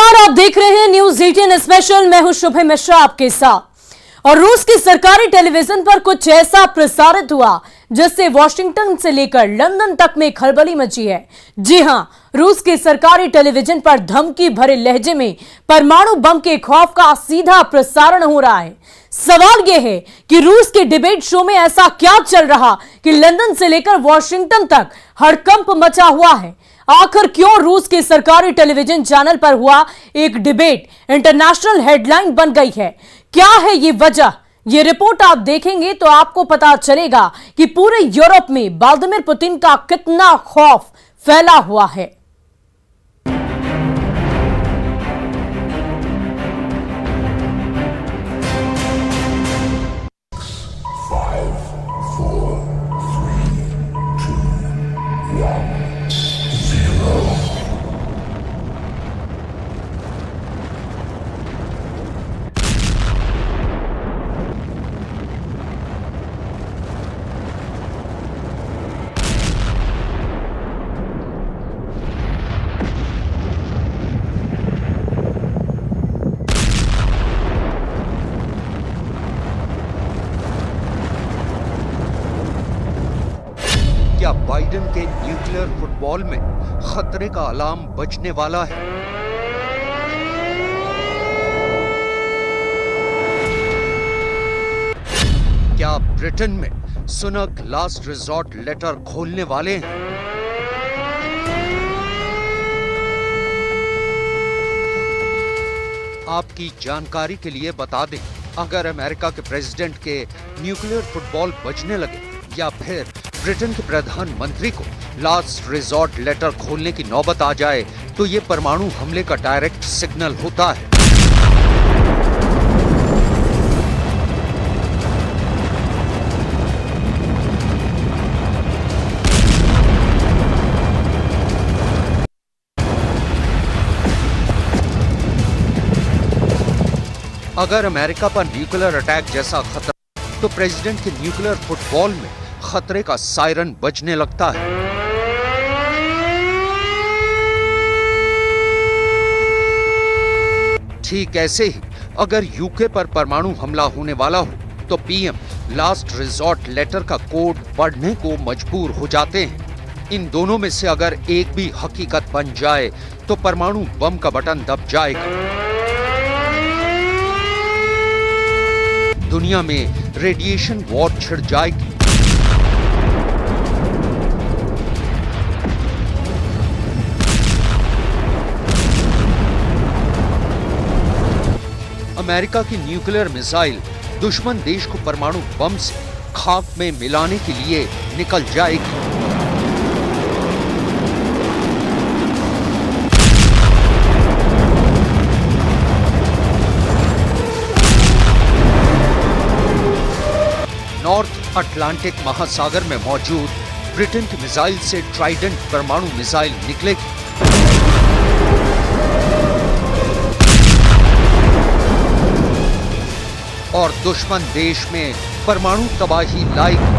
नमस्कार, आप देख रहे हैं न्यूज 18 स्पेशल। मैं हूं शुभ मिश्रा आपके साथ। और रूस की सरकारी टेलीविजन पर कुछ ऐसा प्रसारित हुआ जिससे वॉशिंगटन से लेकर लंदन तक में खलबली मची है। जी हां, रूस की सरकारी टेलीविजन पर धमकी भरे लहजे में परमाणु बम के खौफ का सीधा प्रसारण हो रहा है। सवाल यह है कि रूस के डिबेट शो में ऐसा क्या चल रहा कि लंदन से लेकर वॉशिंगटन तक हड़कंप मचा हुआ है। आखिर क्यों रूस के सरकारी टेलीविजन चैनल पर हुआ एक डिबेट इंटरनेशनल हेडलाइन बन गई है? क्या है ये वजह? ये रिपोर्ट आप देखेंगे तो आपको पता चलेगा कि पूरे यूरोप में व्लादिमीर पुतिन का कितना खौफ फैला हुआ है। क्या बाइडेन के न्यूक्लियर फुटबॉल में खतरे का अलार्म बजने वाला है? क्या ब्रिटेन में सुनक लास्ट रिजॉर्ट लेटर खोलने वाले हैं? आपकी जानकारी के लिए बता दें, अगर अमेरिका के प्रेसिडेंट के न्यूक्लियर फुटबॉल बजने लगे या फिर ब्रिटेन के प्रधानमंत्री को लास्ट रिजॉर्ट लेटर खोलने की नौबत आ जाए तो ये परमाणु हमले का डायरेक्ट सिग्नल होता है। अगर अमेरिका पर न्यूक्लियर अटैक जैसा खतरा तो प्रेसिडेंट के न्यूक्लियर फुटबॉल में खतरे का सायरन बजने लगता है। ठीक ऐसे ही अगर यूके पर परमाणु हमला होने वाला हो तो पीएम लास्ट रिजॉर्ट लेटर का कोड पढ़ने को मजबूर हो जाते हैं। इन दोनों में से अगर एक भी हकीकत बन जाए तो परमाणु बम का बटन दब जाएगा। दुनिया में रेडिएशन वॉर छिड़ जाएगी। अमेरिका की न्यूक्लियर मिसाइल दुश्मन देश को परमाणु बम से खाक में मिलाने के लिए निकल जाएगी। नॉर्थ अटलांटिक महासागर में मौजूद ब्रिटेन की मिसाइल से ट्राइडेंट परमाणु मिसाइल निकलेगी। और दुश्मन देश में परमाणु तबाही लाएगी।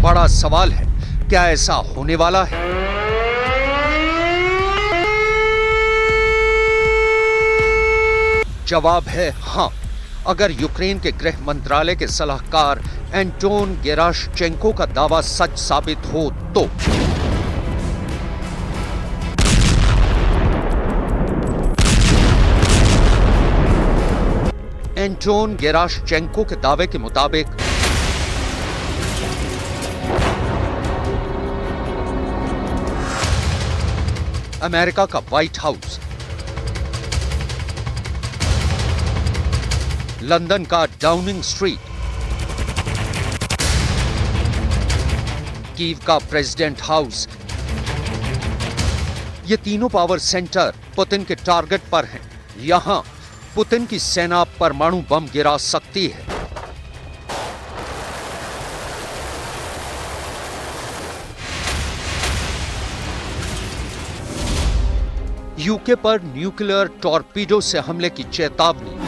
बड़ा सवाल है, क्या ऐसा होने वाला है? जवाब है हां, अगर यूक्रेन के गृह मंत्रालय के सलाहकार एंटोन गेराशचेंको का दावा सच साबित हो तो। एंटोन गेराशचेंको के दावे के मुताबिक अमेरिका का व्हाइट हाउस, लंदन का डाउनिंग स्ट्रीट, कीव का प्रेसिडेंट हाउस, ये तीनों पावर सेंटर पुतिन के टारगेट पर हैं। यहां पुतिन की सेना परमाणु बम गिरा सकती है। यूके पर न्यूक्लियर टॉर्पीडो से हमले की चेतावनी।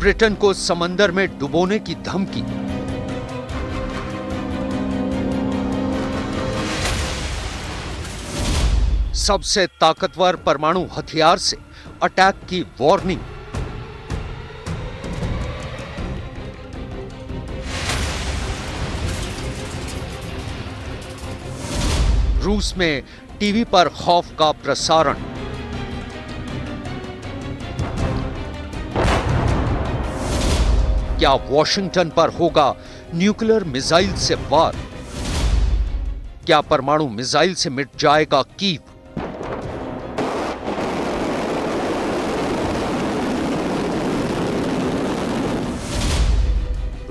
ब्रिटेन को समंदर में डुबोने की धमकी। सबसे ताकतवर परमाणु हथियार से अटैक की वार्निंग। रूस में टीवी पर खौफ का प्रसारण। क्या वॉशिंगटन पर होगा न्यूक्लियर मिसाइल से वार? क्या परमाणु मिसाइल से मिट जाएगा कीव?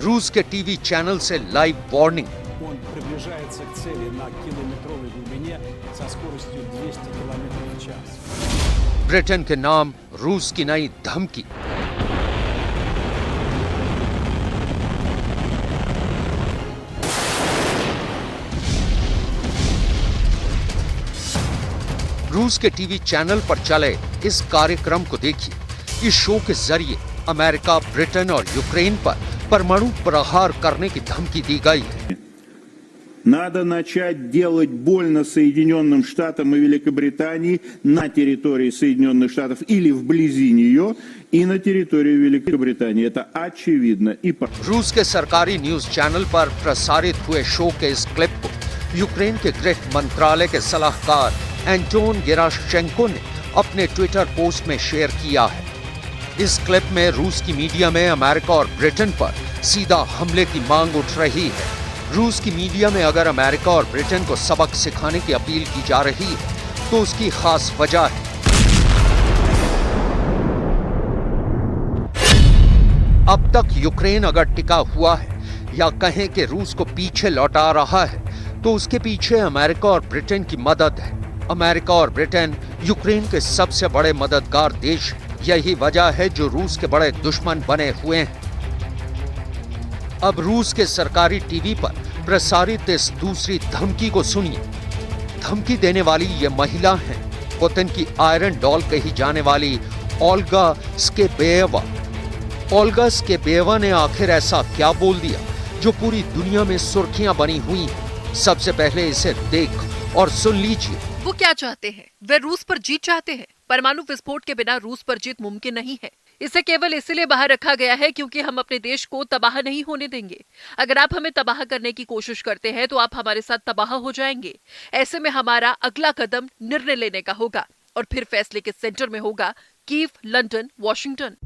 रूस के टीवी चैनल से लाइव वार्निंग। Он приближается к цели на километровой глубине со скоростью 200 км в час. ब्रिटेन के नाम रूस की नई धमकी। रूस के टीवी चैनल पर चले इस कार्यक्रम को देखिए। इस शो के जरिए अमेरिका, ब्रिटेन और यूक्रेन पर परमाणु प्रहार करने की धमकी दी गई है। Надо начать делать больно Соединенным Штатам и Великобритании на территории Соединенных Штатов или вблизи нее и на территории Великобритании. Это очевидно. रूस के सरकारी न्यूज चैनल पर प्रसारित हुए शो के इस क्लिप को यूक्रेन के गृह मंत्रालय के सलाहकार एंटोन गेराशचेंको ने अपने ट्विटर पोस्ट में शेयर किया है। इस क्लिप में रूस की मीडिया में अमेरिका और ब्रिटेन पर सीधा हमले की मांग उठ रही है। रूस की मीडिया में अगर अमेरिका और ब्रिटेन को सबक सिखाने की अपील की जा रही है तो उसकी खास वजह है। अब तक यूक्रेन अगर टिका हुआ है या कहें कि रूस को पीछे लौटा रहा है तो उसके पीछे अमेरिका और ब्रिटेन की मदद है। अमेरिका और ब्रिटेन यूक्रेन के सबसे बड़े मददगार देश हैं। यही वजह है जो रूस के बड़े दुश्मन बने हुए हैं। अब रूस के सरकारी टीवी पर प्रसारित इस दूसरी धमकी को सुनिए। धमकी देने वाली ये महिला है पुतिन की आयरन डॉल कही जाने वाली ओल्गा स्केबेयेवा। ओल्गा स्केबेयेवा ने आखिर ऐसा क्या बोल दिया जो पूरी दुनिया में सुर्खियां बनी हुई हैं? सबसे पहले इसे देख और सुन लीजिए। वो क्या चाहते हैं? वे रूस पर जीत चाहते हैं। परमाणु विस्फोट के बिना रूस पर जीत मुमकिन नहीं है। इसे केवल इसलिए बाहर रखा गया है क्योंकि हम अपने देश को तबाह नहीं होने देंगे। अगर आप हमें तबाह करने की कोशिश करते हैं तो आप हमारे साथ तबाह हो जाएंगे। ऐसे में हमारा अगला कदम निर्णय लेने का होगा और फिर फैसले के सेंटर में होगा कीव, लंदन, वॉशिंगटन।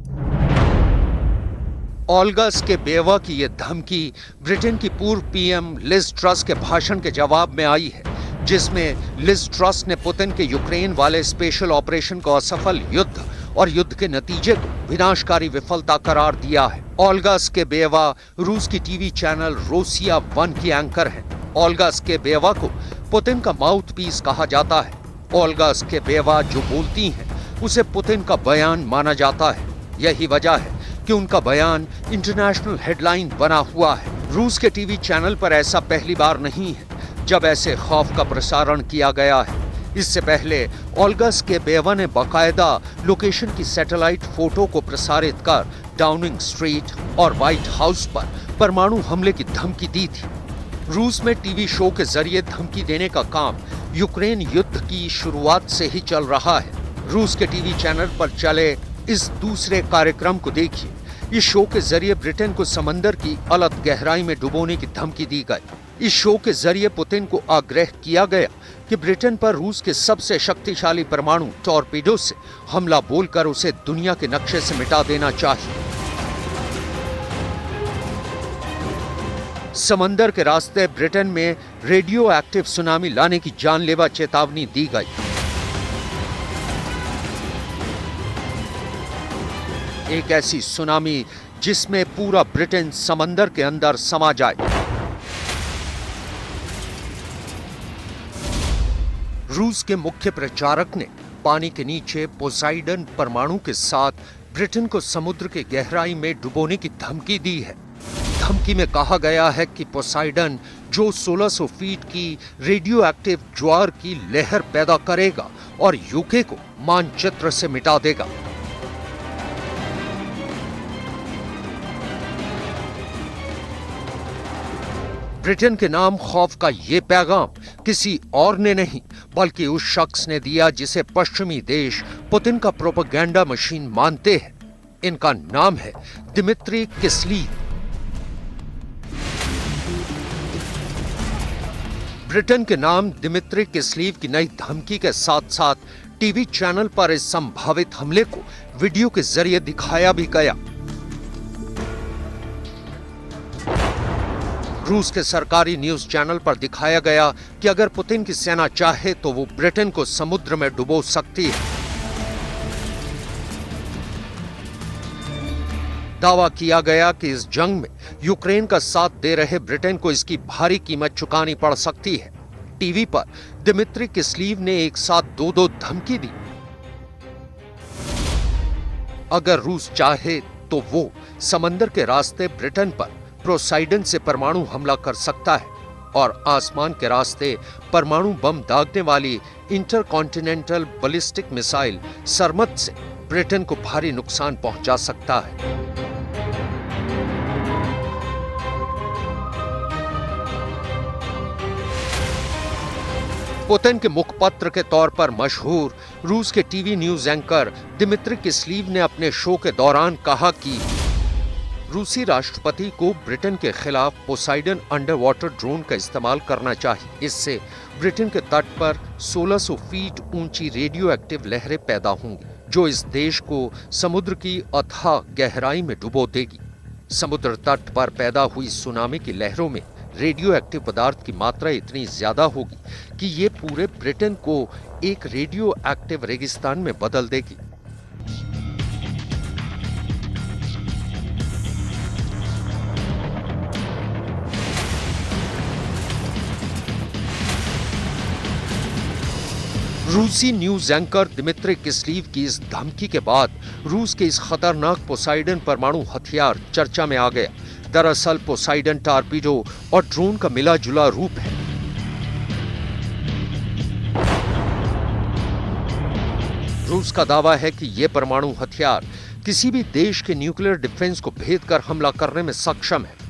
ओल्गा स्केबेयेवा की यह धमकी ब्रिटेन की पूर्व पीएम लिज ट्रस के भाषण के जवाब में आई है, जिसमें लिज ट्रस ने पुतिन के यूक्रेन वाले स्पेशल ऑपरेशन को असफल युद्ध और युद्ध के नतीजे को विनाशकारी विफलता करार दिया है। ओल्गा स्केबेयेवा रूस की टीवी चैनल रोसिया 1 की एंकर हैं। ओल्गा स्केबेयेवा को पुतिन का माउथ पीस कहा जाता है। ओल्गा स्केबेयेवा जो बोलती हैं उसे पुतिन का बयान माना जाता है। यही वजह है कि उनका बयान इंटरनेशनल हेडलाइन बना हुआ है। रूस के टीवी चैनल पर ऐसा पहली बार नहीं है जब ऐसे खौफ का प्रसारण किया गया है। इससे पहले ओल्गा स्केबेयेवा ने बाकायदा लोकेशन की सैटेलाइट फोटो को प्रसारित कर डाउनिंग स्ट्रीट और व्हाइट हाउस पर परमाणु हमले की धमकी दी थी। रूस में टीवी शो के जरिए धमकी देने का काम यूक्रेन युद्ध की शुरुआत से ही चल रहा है। रूस के टीवी चैनल पर चले इस दूसरे कार्यक्रम को देखिए। इस शो के जरिए ब्रिटेन को समंदर की अलग गहराई में डुबोने की धमकी दी गई। इस शो के जरिए पुतिन को आग्रह किया गया कि ब्रिटेन पर रूस के सबसे शक्तिशाली परमाणु टॉर्पीडो से हमला बोलकर उसे दुनिया के नक्शे से मिटा देना चाहिए। समंदर के रास्ते ब्रिटेन में रेडियो एक्टिव सुनामी लाने की जानलेवा चेतावनी दी गई। एक ऐसी सुनामी जिसमें पूरा ब्रिटेन समंदर के अंदर समा जाए। रूस के मुख्य प्रचारक ने पानी के नीचे पोसाइडन परमाणु के साथ ब्रिटेन को समुद्र के गहराई में डुबोने की धमकी दी है। धमकी में कहा गया है कि पोसाइडन जो 1600 फीट की रेडियो एक्टिव ज्वार की लहर पैदा करेगा और यूके को मानचित्र से मिटा देगा। ब्रिटेन के नाम खौफ का ये पैगाम किसी और ने नहीं बल्कि उस शख्स ने दिया जिसे पश्चिमी देश पुतिन का प्रोपेगेंडा मशीन मानते हैं। इनका नाम है दिमित्री किस्लीव। ब्रिटेन के नाम दिमित्री किस्लीव की नई धमकी के साथ साथ टीवी चैनल पर इस संभावित हमले को वीडियो के जरिए दिखाया भी गया। रूस के सरकारी न्यूज चैनल पर दिखाया गया कि अगर पुतिन की सेना चाहे तो वो ब्रिटेन को समुद्र में डुबो सकती है। दावा किया गया कि इस जंग में यूक्रेन का साथ दे रहे ब्रिटेन को इसकी भारी कीमत चुकानी पड़ सकती है। टीवी पर दिमित्री किस्लीव ने एक साथ दो धमकी दी। अगर रूस चाहे तो वो समंदर के रास्ते ब्रिटेन पर पोसाइडन से परमाणु हमला कर सकता है और आसमान के रास्ते परमाणु बम दागने वाली इंटरकॉन्टिनेंटल बैलिस्टिक मिसाइल सरमद से ब्रिटेन को भारी नुकसान पहुंचा सकता है। पुतिन के मुखपत्र के तौर पर मशहूर रूस के टीवी न्यूज एंकर दिमित्री किस्लीव ने अपने शो के दौरान कहा कि रूसी राष्ट्रपति को ब्रिटेन के खिलाफ पोसाइडन अंडर वाटर ड्रोन का इस्तेमाल करना चाहिए। इससे ब्रिटेन के तट पर 1600 फीट ऊंची रेडियो एक्टिव लहरें पैदा होंगी जो इस देश को समुद्र की अथाह गहराई में डुबो देगी। समुद्र तट पर पैदा हुई सुनामी की लहरों में रेडियो एक्टिव पदार्थ की मात्रा इतनी ज्यादा होगी कि ये पूरे ब्रिटेन को एक रेडियो एक्टिव रेगिस्तान में बदल देगी। रूसी न्यूज एंकर दिमित्री किस्लीव की इस धमकी के बाद रूस के इस खतरनाक पोसाइडन परमाणु हथियार चर्चा में आ गया। दरअसल पोसाइडन टॉर्पीडो और ड्रोन का मिला जुला रूप है। रूस का दावा है कि यह परमाणु हथियार किसी भी देश के न्यूक्लियर डिफेंस को भेद कर हमला करने में सक्षम है।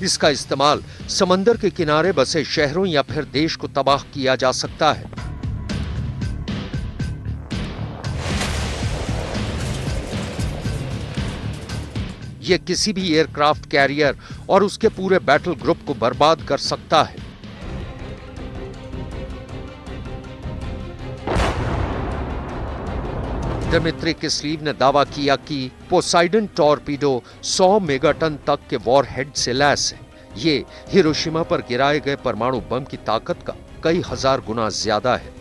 इसका इस्तेमाल समंदर के किनारे बसे शहरों या फिर देश को तबाह किया जा सकता है। यह किसी भी एयरक्राफ्ट कैरियर और उसके पूरे बैटल ग्रुप को बर्बाद कर सकता है। दिमित्री किस्लीव ने दावा किया कि पोसाइडन टॉर्पीडो 100 मेगाटन तक के वॉरहेड से लैस है। ये हिरोशिमा पर गिराए गए परमाणु बम की ताकत का कई हजार गुना ज्यादा है।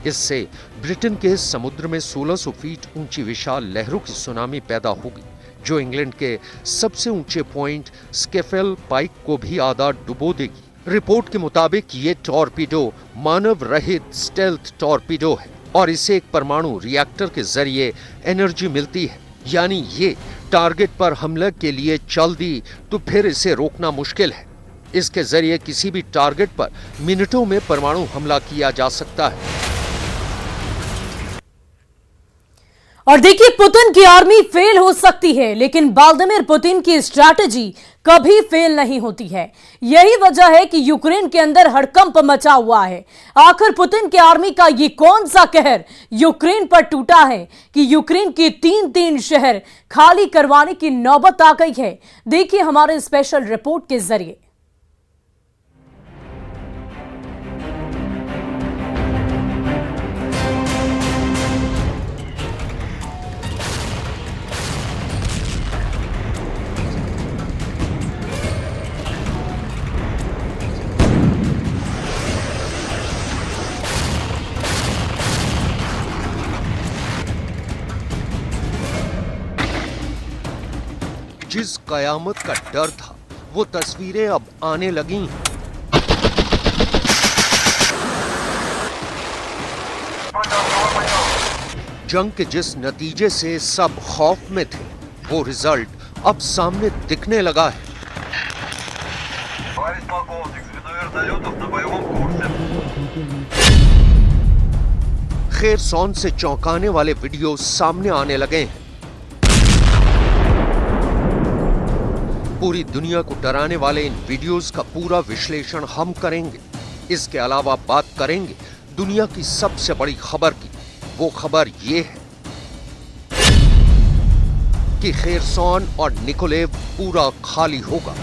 इससे ब्रिटेन के समुद्र में 1600 फीट ऊंची विशाल लहरों की सुनामी पैदा होगी जो इंग्लैंड के सबसे ऊंचे पॉइंट स्केफेल पाइक को भी आधा डुबो देगी। रिपोर्ट के मुताबिक ये टॉर्पीडो मानव रहित स्टेल्थ टॉर्पीडो है और इसे एक परमाणु रिएक्टर के जरिए एनर्जी मिलती है। यानी ये टारगेट पर हमले के लिए चल दी तो फिर इसे रोकना मुश्किल है। इसके जरिए किसी भी टारगेट पर मिनटों में परमाणु हमला किया जा सकता है। और देखिए, पुतिन की आर्मी फेल हो सकती है लेकिन व्लादिमीर पुतिन की स्ट्रैटेजी कभी फेल नहीं होती है। यही वजह है कि यूक्रेन के अंदर हड़कंप मचा हुआ है। आखिर पुतिन की आर्मी का ये कौन सा कहर यूक्रेन पर टूटा है कि यूक्रेन के 3 शहर खाली करवाने की नौबत आ गई है। देखिए हमारे स्पेशल रिपोर्ट के जरिए। जिस कयामत का डर था वो तस्वीरें अब आने लगी हैं। जंग के जिस नतीजे से सब खौफ में थे वो रिजल्ट अब सामने दिखने लगा है। खेरसौन से चौंकाने वाले वीडियो सामने आने लगे हैं। पूरी दुनिया को डराने वाले इन वीडियोस का पूरा विश्लेषण हम करेंगे। इसके अलावा बात करेंगे दुनिया की सबसे बड़ी खबर की। वो खबर ये है कि खेरसॉन और निकोलेव पूरा खाली होगा।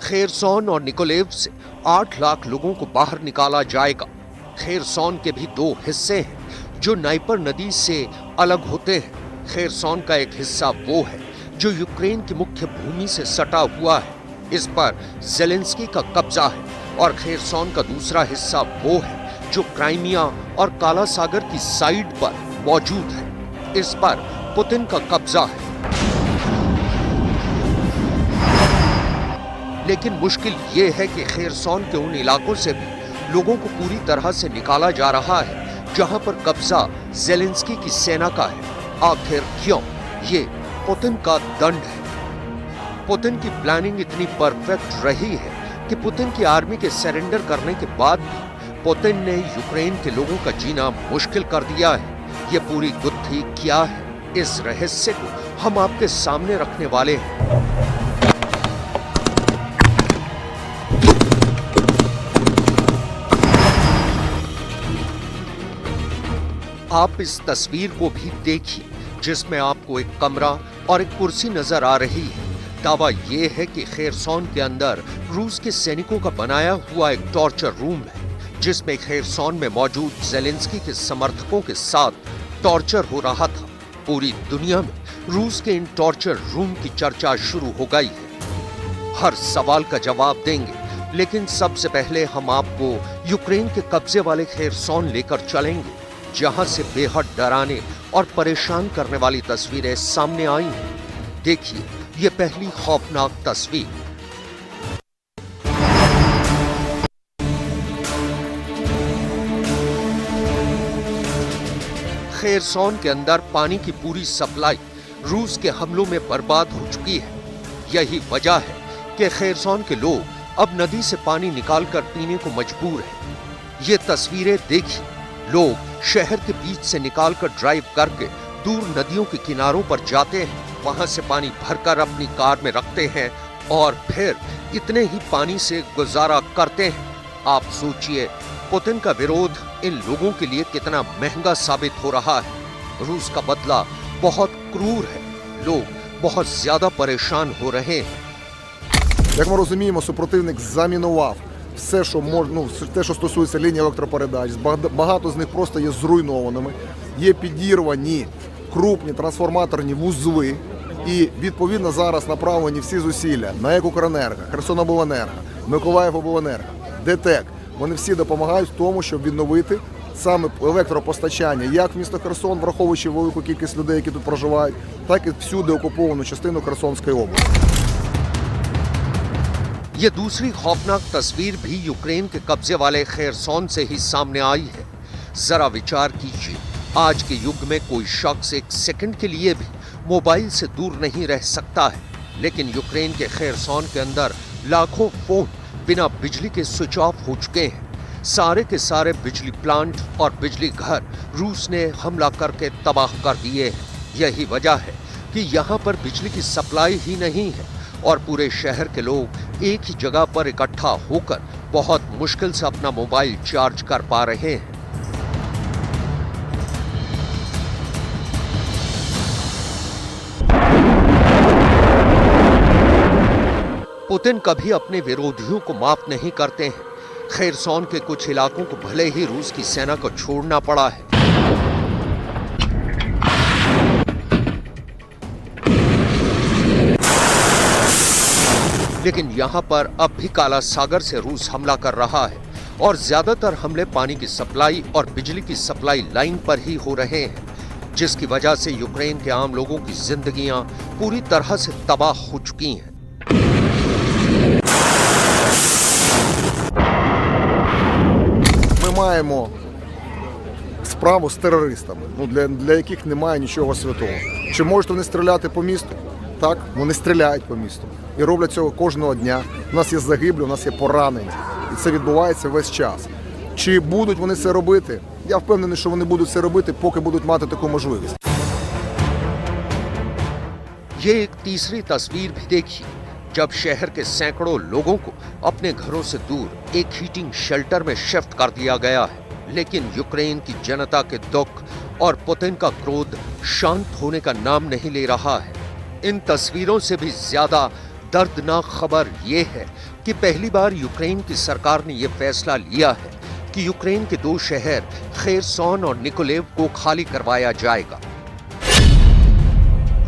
खेरसॉन और निकोलेव से 8 लाख लोगों को बाहर निकाला जाएगा। खेरसॉन के भी 2 हिस्से हैं जो नाइपर नदी से अलग होते हैं। खेरसॉन का एक हिस्सा वो है जो यूक्रेन की मुख्य भूमि से सटा हुआ है, इस पर ज़ेलेंस्की का कब्जा है। और खेरसॉन का दूसरा हिस्सा वो है जो क्राइमिया और काला सागर की साइड पर मौजूद है, इस पर पुतिन का कब्जा है। लेकिन मुश्किल ये है कि खेरसॉन के उन इलाकों से भी लोगों को पूरी तरह से निकाला जा रहा है जहां पर कब्जा ज़ेलेंस्की की सेना का है। आखिर क्यों? ये पुतिन का दंड है। पुतिन की प्लानिंग इतनी परफेक्ट रही है कि पुतिन की आर्मी के सरेंडर करने के बाद भी पुतिन ने यूक्रेन के लोगों का जीना मुश्किल कर दिया है। ये पूरी गुत्थी क्या है, इस रहस्य को हम आपके सामने रखने वाले हैं। आप इस तस्वीर को भी देखिए जिसमें आपको एक कमरा और एक कुर्सी नजर आ रही है। दावा यह है कि खेरसॉन के अंदर रूस के सैनिकों का बनाया हुआ एक टॉर्चर रूम है जिसमें खेरसॉन में मौजूद ज़ेलेंस्की के समर्थकों के साथ टॉर्चर हो रहा था। पूरी दुनिया में रूस के इन टॉर्चर रूम की चर्चा शुरू हो गई है। हर सवाल का जवाब देंगे, लेकिन सबसे पहले हम आपको यूक्रेन के कब्जे वाले खेरसॉन लेकर चलेंगे जहां से बेहद डराने और परेशान करने वाली तस्वीरें सामने आई हैं। देखिए ये पहली खौफनाक तस्वीर। खेरसॉन के अंदर पानी की पूरी सप्लाई रूस के हमलों में बर्बाद हो चुकी है। यही वजह है कि खेरसॉन के लोग अब नदी से पानी निकालकर पीने को मजबूर हैं। ये तस्वीरें देखिए, लोग शहर के बीच से निकालकर ड्राइव करके दूर नदियों के किनारों पर जाते हैं, वहां से पानी भरकर अपनी कार में रखते हैं और फिर इतने ही पानी से गुजारा करते हैं। आप सोचिए पुतिन का विरोध इन लोगों के लिए कितना महंगा साबित हो रहा है। रूस का बदला बहुत क्रूर है, लोग बहुत ज्यादा परेशान हो रहे हैं। Як ми розуміємо, супротивник замінував все, що можна, те, що стосується лінії електропередач. Багато з них просто є зруйнованими. Є підірвані крупні трансформаторні вузли. І відповідно зараз направлені всі зусилля на Екукренерго, Херсонобленерго, Миколаївобленерго, ДТЕК. Вони всі допомагають в тому, щоб відновити саме електропостачання як в місто Херсон, враховуючи велику кількість людей, які тут проживають, так і всюди окуповану частину Херсонської області. ये दूसरी खौफनाक तस्वीर भी यूक्रेन के कब्जे वाले खेरसॉन से ही सामने आई है। जरा विचार कीजिए, आज के युग में कोई शख्स एक सेकंड के लिए भी मोबाइल से दूर नहीं रह सकता है, लेकिन यूक्रेन के खेरसॉन के अंदर लाखों फोन बिना बिजली के स्विच ऑफ हो चुके हैं। सारे के सारे बिजली प्लांट और बिजली घर रूस ने हमला करके तबाह कर दिए हैं। यही वजह है कि यहाँ पर बिजली की सप्लाई ही नहीं है और पूरे शहर के लोग एक ही जगह पर इकट्ठा होकर बहुत मुश्किल से अपना मोबाइल चार्ज कर पा रहे हैं। पुतिन कभी अपने विरोधियों को माफ नहीं करते हैं। खेरसॉन के कुछ इलाकों को भले ही रूस की सेना को छोड़ना पड़ा है, लेकिन यहाँ पर अब भी काला सागर से रूस हमला कर रहा है और ज्यादातर हमले पानी की सप्लाई और बिजली की सप्लाई लाइन पर ही हो रहे हैं, जिसकी वजह से यूक्रेन के आम लोगों की जिंदगियां पूरी तरह से तबाह हो चुकी हैं। Ми маємо справу з терористами, для яких немає нічого святого. Чи можуть вони стріляти по місту? Так, вони стріляють по місту. І роблять цього кожного дня. У нас є загиблі, у нас є поранені. І це відбувається весь час. Чи будуть вони це робити? Я впевнений, що вони будуть це робити, поки будуть мати таку можливість. ये एक तीसरी तस्वीर भी देखिए, जब शहर के सैकड़ों लोगों को अपने घरों से दूर एक हीटिंग शेल्टर में शिफ्ट कर दिया गया है। लेकिन यूक्रेन की जनता के दुख और पुतिन का क्रोध शांत होने का नाम नहीं ले रहा है। इन तस्वीरों से भी ज्यादा दर्दनाक खबर ये है कि पहली बार यूक्रेन की सरकार ने यह फैसला लिया है कि यूक्रेन के 2 शहर खेरसोन और निकोलेव को खाली करवाया जाएगा।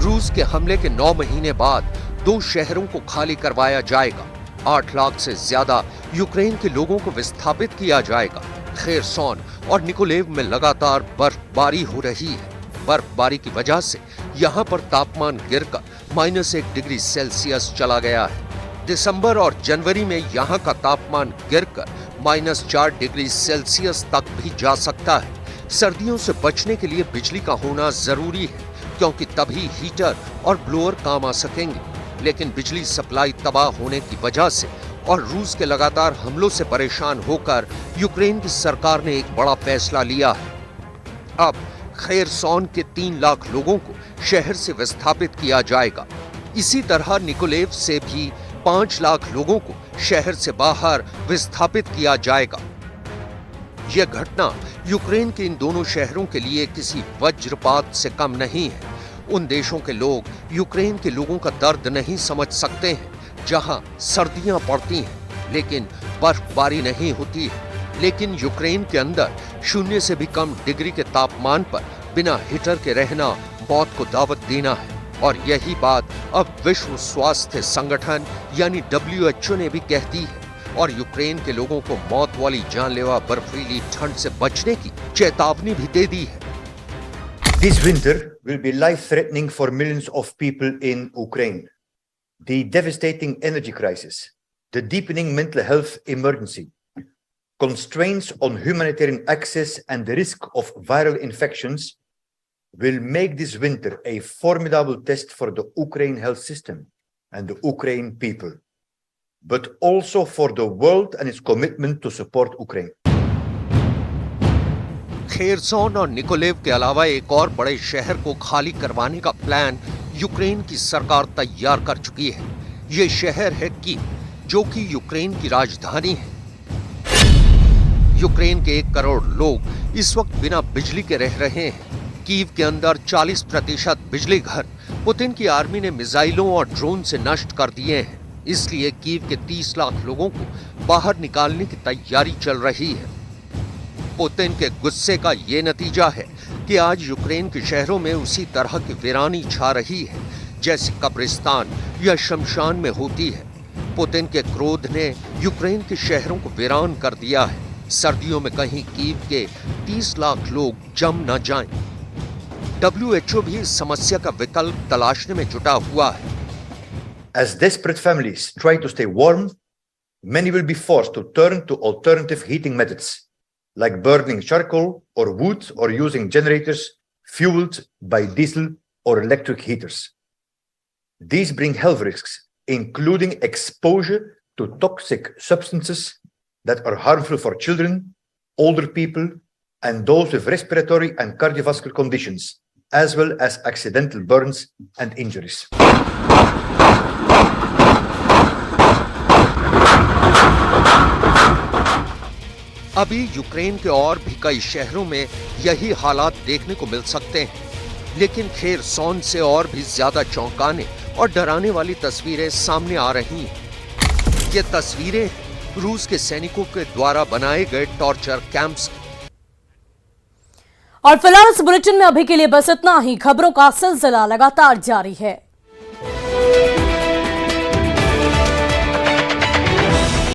रूस के हमले के 9 महीने बाद 2 शहरों को खाली करवाया जाएगा। 8 लाख से ज्यादा यूक्रेन के लोगों को विस्थापित किया जाएगा। खेरसोन और निकोलेव में लगातार बर्फबारी हो रही है। बर्फबारी की वजह से यहाँ पर तापमान गिरकर -1 डिग्री सेल्सियस चला गया है। दिसंबर और जनवरी में यहाँ का तापमान गिरकर -4 डिग्री सेल्सियस तक भी जा सकता है। सर्दियों से बचने के लिए बिजली का होना जरूरी है, क्योंकि तभी हीटर और ब्लोअर काम आ सकेंगे। लेकिन बिजली सप्लाई तबाह होने की वजह से और रूस के लगातार हमलों से परेशान होकर यूक्रेन की सरकार ने एक बड़ा फैसला लिया है। अब खेरसोन के 3 लाख लोगों को शहर से विस्थापित किया जाएगा। इसी तरह निकोलेव से भी 5 लाख लोगों को शहर से बाहर विस्थापित किया जाएगा। यह घटना यूक्रेन के इन दोनों शहरों के लिए किसी वज्रपात से कम नहीं है। उन देशों के लोग यूक्रेन के लोगों का दर्द नहीं समझ सकते हैं, जहां सर्दियां पड़ती हैं लेकिन बर्फबारी नहीं होती है। लेकिन यूक्रेन के अंदर 0 से भी कम डिग्री के तापमान पर बिना हीटर के रहना मौत को दावत देना है। और यही बात अब विश्व स्वास्थ्य संगठन यानी WHO ने भी कह दी है और यूक्रेन के लोगों को मौत वाली जानलेवा बर्फीली ठंड से बचने की चेतावनी भी दे दी है। This winter will be life-threatening for millions of people in Ukraine. The devastating energy crisis, the deepening mental health emergency, constraints on humanitarian access and the risk of viral infections will make this winter a formidable test for the Ukraine health system and the Ukraine people, but also for the world and its commitment to support Ukraine. Kherson और Nikolaev के अलावा एक और बड़े शहर को खाली करवाने का प्लान यूक्रेन की सरकार तैयार कर चुकी है। ये शहर है कीव, जो कि यूक्रेन की राजधानी है। यूक्रेन के 1 करोड़ लोग इस वक्त बिना बिजली के रह रहे हैं। कीव के अंदर 40% बिजली घर पुतिन की आर्मी ने मिसाइलों और ड्रोन से नष्ट कर दिए हैं। इसलिए कीव के 30 लाख लोगों को बाहर निकालने की तैयारी चल रही है। पुतिन के गुस्से का ये नतीजा है कि आज यूक्रेन के शहरों में उसी तरह की वीरानी छा रही है जैसे कब्रिस्तान या शमशान में होती है। पुतिन के क्रोध ने यूक्रेन के शहरों को वीरान कर दिया है। सर्दियों में कहीं कीव के 30 लाख लोग जम न जाएं। WHO भी इस समस्या का विकल्प तलाशने में जुटा हुआ है। As desperate families try to stay warm, many will be forced to turn to alternative heating methods, like burning charcoal or wood or using generators fueled by diesel or electric heaters. These bring health risks, including exposure to toxic substances that are harmful for children, older people, and those with respiratory and cardiovascular conditions, as well as accidental burns and injuries. अभी Ukraine के और भी कई शहरों में यही हालात देखने को मिल सकते हैं, लेकिन खेरसोन से और भी ज्यादा चौंकाने और डराने वाली तस्वीरें सामने आ रही हैं। ये तस्वीरें रूस के सैनिकों के द्वारा बनाए गए टॉर्चर कैंप्स। और फिलहाल इस बुलेटिन में अभी के लिए बस इतना ही। खबरों का सिलसिला लगातार जारी है।